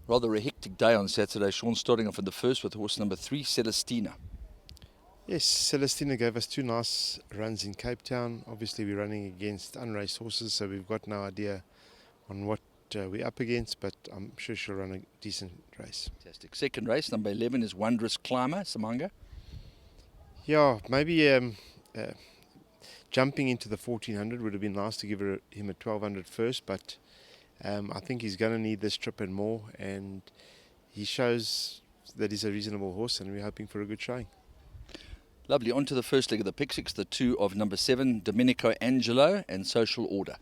Rather a hectic day on Saturday, Sean, starting off in the first with horse number 3, Celestina. Yes, Celestina gave us two nice runs in Cape Town. Obviously, we're running against unraced horses, so we've got no idea on what we're up against, but I'm sure she'll run a decent race. Fantastic. Second race, number 11 is Wondrous Climber, Samanga. Yeah, maybe jumping into the 1400 would have been nice to give him a 1200 first, but I think he's going to need this trip and more, and he shows that he's a reasonable horse, and we're hoping for a good showing. Lovely. On to the first leg of the pick six, the two of number 7, Domenico Angelo and Social Order.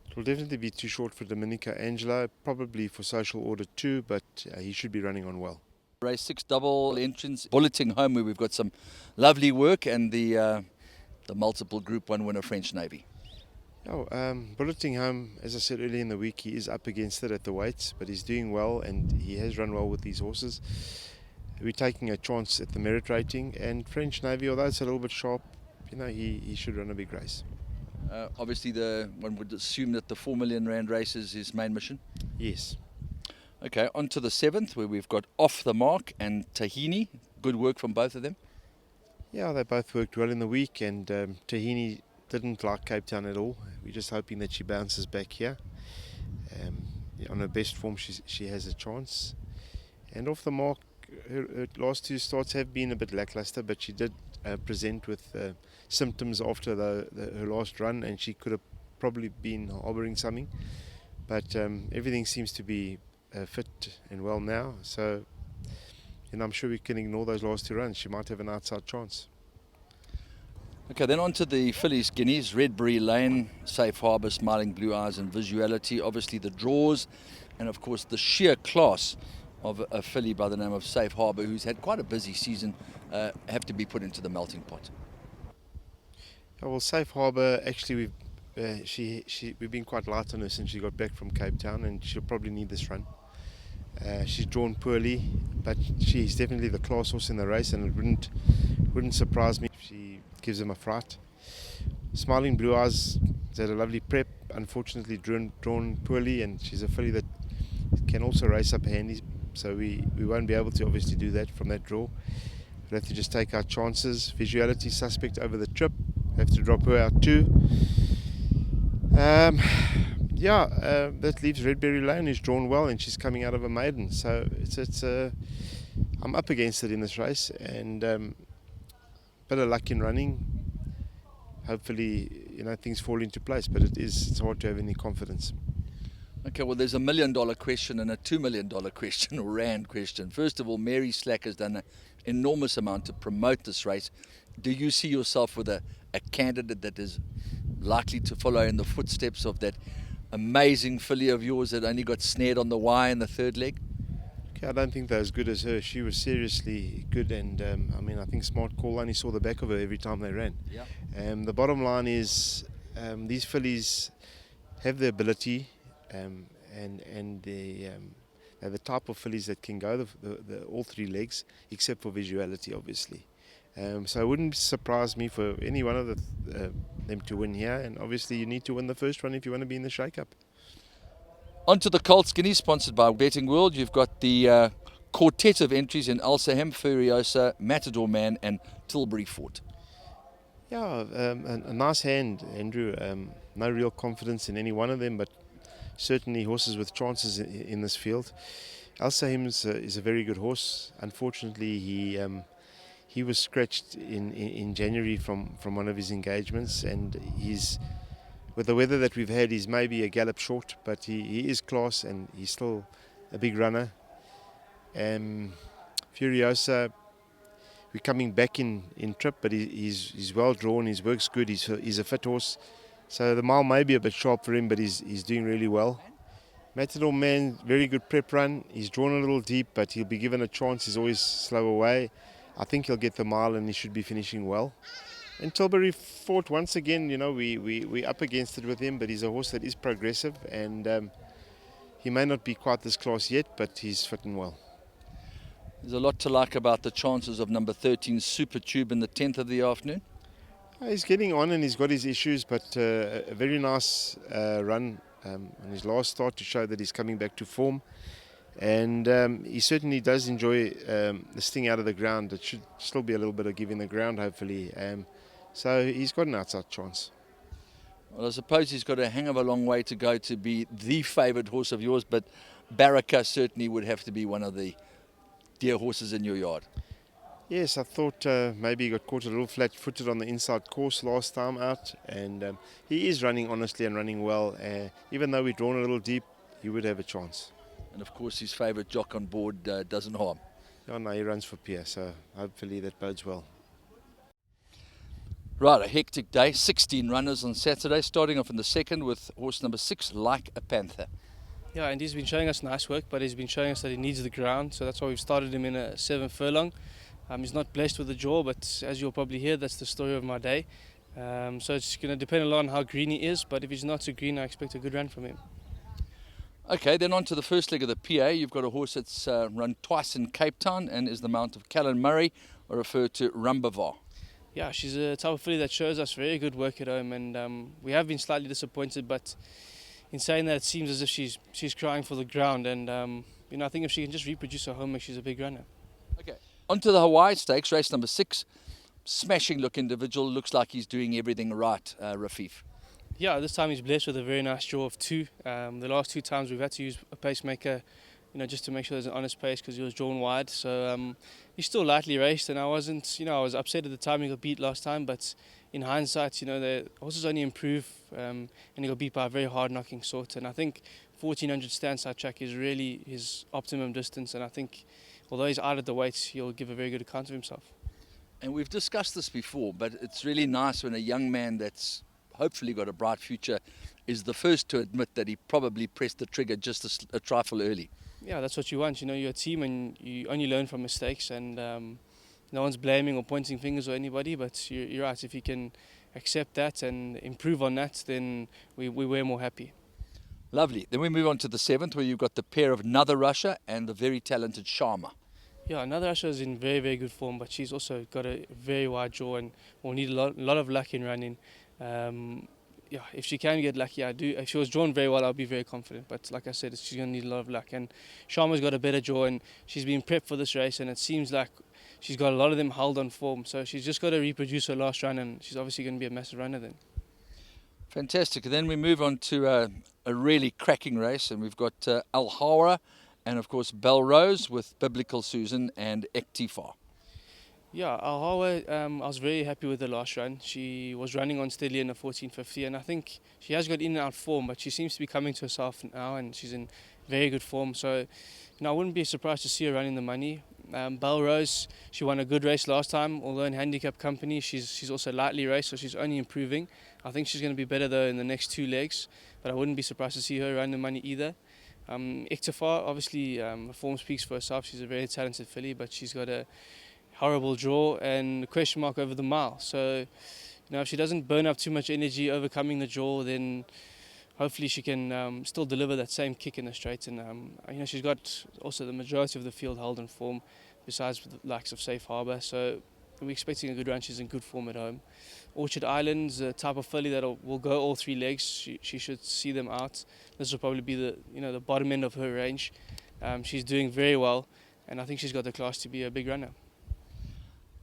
It will definitely be too short for Domenico Angelo, probably for Social Order too, but he should be running on well. Race 6 double entrance, Bulleting Home, where we've got some lovely work, and the multiple Group 1 winner, French Navy. Oh, Bulleting Home, as I said earlier in the week, he is up against it at the weights, but he's doing well and he has run well with these horses. We're taking a chance at the merit rating, and French Navy, although it's a little bit sharp, he should run a big race. Obviously, one would assume that the 4 million rand race is his main mission. Yes. Okay, on to the 7th, where we've got Off the Mark and Tahini. Good work from both of them. Yeah, they both worked well in the week, and Tahini didn't like Cape Town at all. We're just hoping that she bounces back here. On her best form, she has a chance. And Off the Mark, her last two starts have been a bit lackluster, but she did present with symptoms after her last run, and she could have probably been harbouring something. But everything seems to be fit and well now, so I'm sure we can ignore those last two runs. She might have an outside chance. Okay, then on to the fillies, guineas, Redbury Lane, Safe Harbour, Smiling Blue Eyes and Visuality. Obviously the draws, and of course the sheer class of a filly by the name of Safe Harbour, who's had quite a busy season, have to be put into the melting pot. Oh, well, Safe Harbour, actually we've been quite light on her since she got back from Cape Town, and she'll probably need this run. She's drawn poorly, but she's definitely the class horse in the race, and it wouldn't surprise me if she gives him a fright. Smiling Blue Eyes has had a lovely prep, unfortunately drawn poorly, and she's a filly that can also race up handy, so we won't be able to obviously do that from that draw. We'll have to just take our chances. Visuality suspect over the trip, have to drop her out too. That leaves Redbury Lane, who's drawn well, and she's coming out of a maiden. So I'm up against it in this race, and bit of luck in running. Hopefully, things fall into place, but it's hard to have any confidence. Okay, well, there's $1 million question and a $2 million question, or rand question. First of all, Mary Slack has done an enormous amount to promote this race. Do you see yourself with a candidate that is likely to follow in the footsteps of that amazing filly of yours that only got snared on the Y in the third leg? Okay, I don't think they're as good as her. She was seriously good, and I think Smart Call only saw the back of her every time they ran. Yeah. The bottom line is these fillies have the ability, and they're the type of fillies that can go the all three legs, except for Visuality, obviously. So it wouldn't surprise me for any one of them to win here, and obviously you need to win the first one if you want to be in the shake-up. On to the Colts Guineas, sponsored by Betting World. You've got the quartet of entries in Alsahem, Furiosa, Matador Man and Tilbury Fort. Yeah, a nice hand, Andrew. No real confidence in any one of them, but certainly horses with chances in this field. Alsahem is a very good horse. Unfortunately, he was scratched in January from one of his engagements, and with the weather that we've had, he's maybe a gallop short, but he is class, and he's still a big runner. Furiosa, we're coming back in trip, but he's well drawn, his work's good, he's a fit horse. So the mile may be a bit sharp for him, but he's doing really well. Matador Man, very good prep run. He's drawn a little deep, but he'll be given a chance. He's always slow away. I think he'll get the mile, and he should be finishing well. And Tilbury Fort, once again, we're up against it with him, but he's a horse that is progressive, and he may not be quite this class yet, but he's fitting well. There's a lot to like about the chances of number 13, Super Tube, in the 10th of the afternoon. He's getting on, and he's got his issues, but a very nice run on his last start to show that he's coming back to form. And he certainly does enjoy the sting out of the ground. It should still be a little bit of give in the ground, hopefully. So he's got an outside chance. Well, I suppose he's got a hang of a long way to go to be the favoured horse of yours, but Baraka certainly would have to be one of the dear horses in your yard. Yes, I thought maybe he got caught a little flat-footed on the inside course last time out, and he is running honestly and running well. Even though we've drawn a little deep, he would have a chance. And of course, his favourite jock on board doesn't harm. Oh, no, he runs for Pierre, so hopefully that bodes well. Right, a hectic day, 16 runners on Saturday, starting off in the second with horse number 6, Like a Panther. Yeah, and he's been showing us nice work, but he's been showing us that he needs the ground, so that's why we've started him in a 7 furlong. He's not blessed with the jaw, but as you'll probably hear, that's the story of my day. So it's going to depend a lot on how green he is, but if he's not so green, I expect a good run from him. Okay, then on to the first leg of the PA. You've got a horse that's run twice in Cape Town and is the mount of Callan Murray, or referred to Rumbavar. Yeah, she's a type of filly that shows us very good work at home, and we have been slightly disappointed, but in saying that, it seems as if she's crying for the ground, and I think if she can just reproduce her home, she's a big runner. Okay, on to the Hawaii Stakes, race number 6. Smashing look individual, looks like he's doing everything right, Rafif. Yeah, this time he's blessed with a very nice draw of 2. The last 2 times we've had to use a pacemaker, just to make sure there's an honest pace because he was drawn wide. So he's still lightly raced, and I was upset at the time he got beat last time, but in hindsight, the horses only improve, and he got beat by a very hard-knocking sort. And I think 1400 standside track is really his optimum distance, and I think although he's out at the weights, he'll give a very good account of himself. And we've discussed this before, but it's really nice when a young man that's hopefully got a bright future is the first to admit that he probably pressed the trigger just a trifle early. Yeah, that's what you want. You're a team and you only learn from mistakes, and no one's blaming or pointing fingers or anybody, but you're right. If you can accept that and improve on that, then we're more happy. Lovely. Then we move on to the 7th, where you've got the pair of Another Russia and the very talented Sharma. Yeah, Another Russia is in very, very good form, but she's also got a very wide jaw and will need a lot of luck in running. If she can get lucky, I do. If she was drawn very well, I'll be very confident. But like I said, she's going to need a lot of luck. And Sharma's got a better jaw, and she's been prepped for this race, and it seems like she's got a lot of them held on form. So she's just got to reproduce her last run, and she's obviously going to be a massive runner then. Fantastic. And then we move on to a really cracking race, and we've got Al Hawra and, of course, Belrose with Biblical Susan and Ektifar. Yeah, Alhawa, I was very happy with the last run. She was running on steadily in the 1450, and I think she has got in and out form, but she seems to be coming to herself now, and she's in very good form. So, I wouldn't be surprised to see her running the money. Belrose, she won a good race last time, although in handicap company, she's also lightly raced, so she's only improving. I think she's going to be better though in the next 2 legs, but I wouldn't be surprised to see her run the money either. Ektifar, obviously, her form speaks for herself. She's a very talented filly, but she's got a horrible draw and a question mark over the mile. So, if she doesn't burn up too much energy overcoming the draw, then hopefully she can still deliver that same kick in the straight. And she's got also the majority of the field held in form, besides the likes of Safe Harbour. So we're expecting a good run. She's in good form at home. Orchard Island's a type of filly that will go all 3 legs. She should see them out. This will probably be the bottom end of her range. She's doing very well, and I think she's got the class to be a big runner.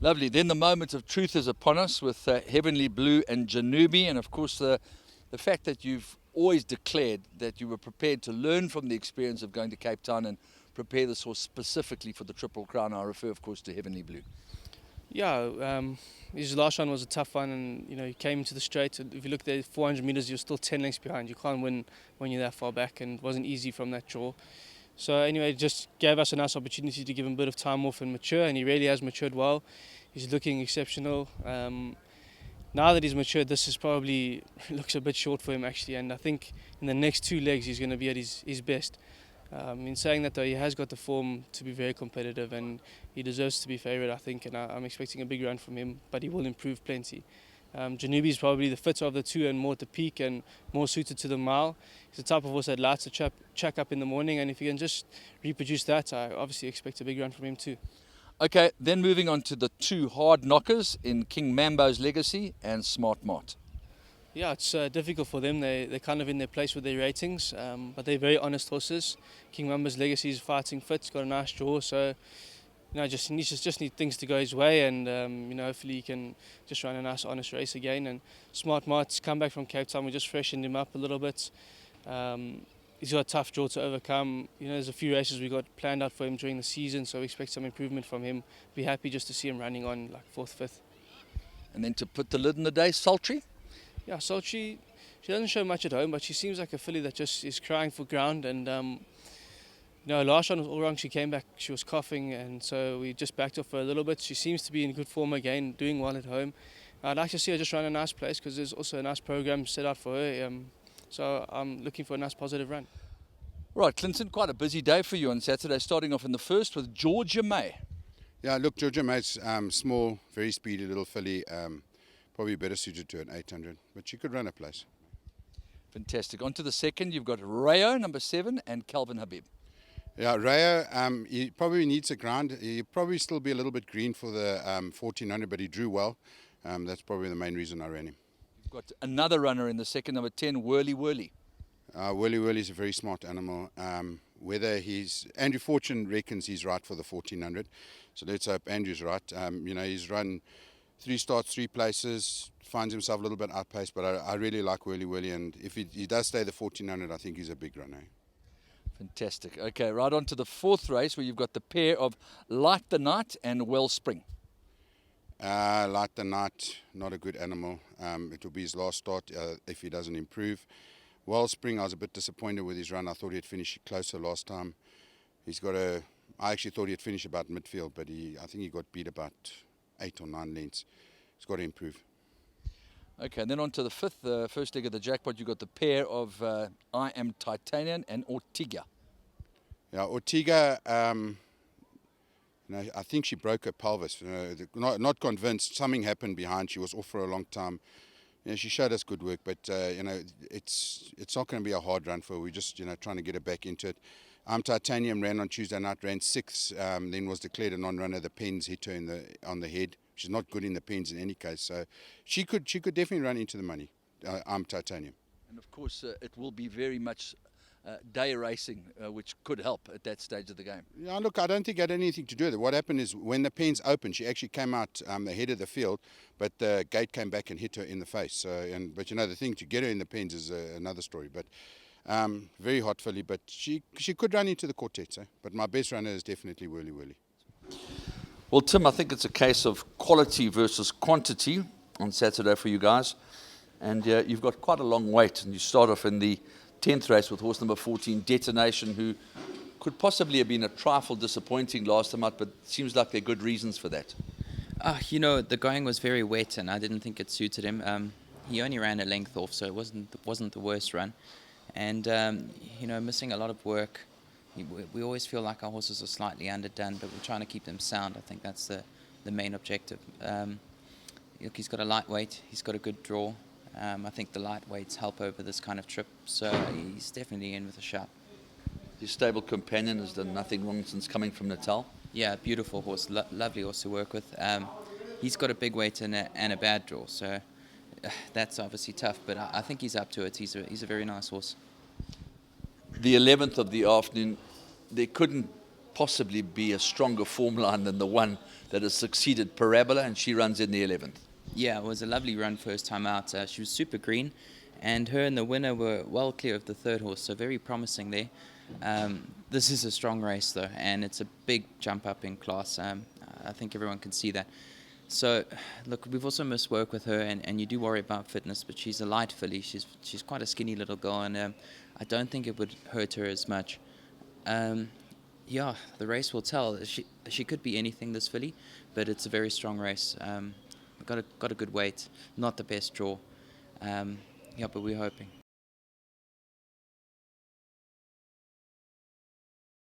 Lovely. Then the moment of truth is upon us with Heavenly Blue and Janubi, and of course the fact that you've always declared that you were prepared to learn from the experience of going to Cape Town and prepare this horse specifically for the Triple Crown. I refer, of course, to Heavenly Blue. Yeah, his last run was a tough one, and he came into the straight. If you look at 400 meters, you're still 10 lengths behind. You can't win when you're that far back, and it wasn't easy from that draw. So anyway, it just gave us a nice opportunity to give him a bit of time off and mature, and he really has matured well. He's looking exceptional. Now that he's matured, this is probably looks a bit short for him actually, and I think in the next 2 legs he's going to be at his best. In saying that though, he has got the form to be very competitive, and he deserves to be favourite, I think, and I'm expecting a big run from him, but he will improve plenty. Janubi is probably the fitter of the 2 and more at the peak and more suited to the mile. He's the type of horse that likes to check up in the morning, and if he can just reproduce that, I obviously expect a big run from him too. Okay, then moving on to the 2 hard knockers in King Mambo's Legacy and Smart Mart. Yeah, it's difficult for them. They're kind of in their place with their ratings, but they're very honest horses. King Mamba's legacy is fighting fit. He's got a nice draw, so just need things to go his way, and hopefully he can just run a nice, honest race again. And Smart Mart's come back from Cape Town. We just freshened him up a little bit. He's got a tough draw to overcome. There's a few races we got planned out for him during the season, so we expect some improvement from him. Be happy just to see him running on like 4th, 5th. And then to put the lid in the day, Sultry. Yeah, Sochi, she doesn't show much at home, but she seems like a filly that just is crying for ground. And last one was all wrong. She came back, she was coughing, and so we just backed off her a little bit. She seems to be in good form again, doing well at home. I'd like to see her just run a nice place because there's also a nice program set out for her. So I'm looking for a nice positive run. Right, Clinton, quite a busy day for you on Saturday, starting off in the first with Georgia May. Yeah, look, Georgia May's small, very speedy little filly, probably better suited to an 800, but she could run a place. Fantastic. On to the second, you've got Rayo, number 7, and Calvin Habib. Yeah, Rayo, he probably needs a ground. He'll probably still be a little bit green for the 1400, but he drew well. That's probably the main reason I ran him. You've got another runner in the second, number 10, Whirly Whirly. Whirly Whirly is a very smart animal. Whether Andrew Fortune reckons he's right for the 1400, so let's hope Andrew's right. He's run 3 starts, 3 places, finds himself a little bit outpaced, but I really like Whirly Whirly, and if he does stay the 1400, I think he's a big runner. Fantastic. Okay, right on to the fourth race where you've got the pair of Light the Night and Wellspring. Light the Night, not a good animal. It will be his last start if he doesn't improve. Wellspring, I was a bit disappointed with his run. I thought he'd finish closer last time. I actually thought he'd finish about midfield, but I think he got beat about 8 or 9 lengths. He's got to improve. Okay, and then on to the fifth, first leg of the jackpot, you've got the pair of I Am Titanian and Ortega. Yeah, Ortega, I think she broke her pelvis. Not convinced. Something happened behind. She was off for a long time. She showed us good work, but it's not going to be a hard run for her. We're just trying to get her back into it. Titanium ran on Tuesday night, ran 6th, then was declared a non-runner. The pens hit her on the head. She's not good in the pens in any case, so she could definitely run into the money. Titanium. And of course, it will be very much day racing, which could help at that stage of the game. Yeah, look, I don't think it had anything to do with it. What happened is when the pens opened, she actually came out the head of the field, but the gate came back and hit her in the face. But the thing to get her in the pens is another story. But very hot filly, but she could run into the quartet. But my best runner is definitely Whirly Whirly. Well, Tim, I think it's a case of quality versus quantity on Saturday for you guys. And you've got quite a long wait. And you start off in the 10th race with horse number 14, Detonation, who could possibly have been a trifle disappointing last time out, but it seems like there are good reasons for that. The going was very wet, and I didn't think it suited him. He only ran a length off, so it wasn't the worst run. And, missing a lot of work. We always feel like our horses are slightly underdone, but we're trying to keep them sound. I think that's the main objective. He's got a lightweight. He's got a good draw. I think the lightweights help over this kind of trip, so he's definitely in with a shout. His stable companion has done nothing wrong since coming from Natal. Yeah, beautiful horse, lovely horse to work with. He's got a big weight and a bad draw, so that's obviously tough, but I think he's up to it. He's a very nice horse. The 11th of the afternoon, there couldn't possibly be a stronger form line than the one that has succeeded Parabola, and she runs in the 11th. Yeah, it was a lovely run first time out. She was super green, and her and the winner were well clear of the third horse, so very promising there. This is a strong race, though, and it's a big jump up in class. I think everyone can see that. So, look, we've also missed work with her, and you do worry about fitness, but she's a light filly. She's quite a skinny little girl, and I don't think it would hurt her as much. The race will tell. She could be anything, this filly, but it's a very strong race. Got a good weight, not the best draw. But we're hoping.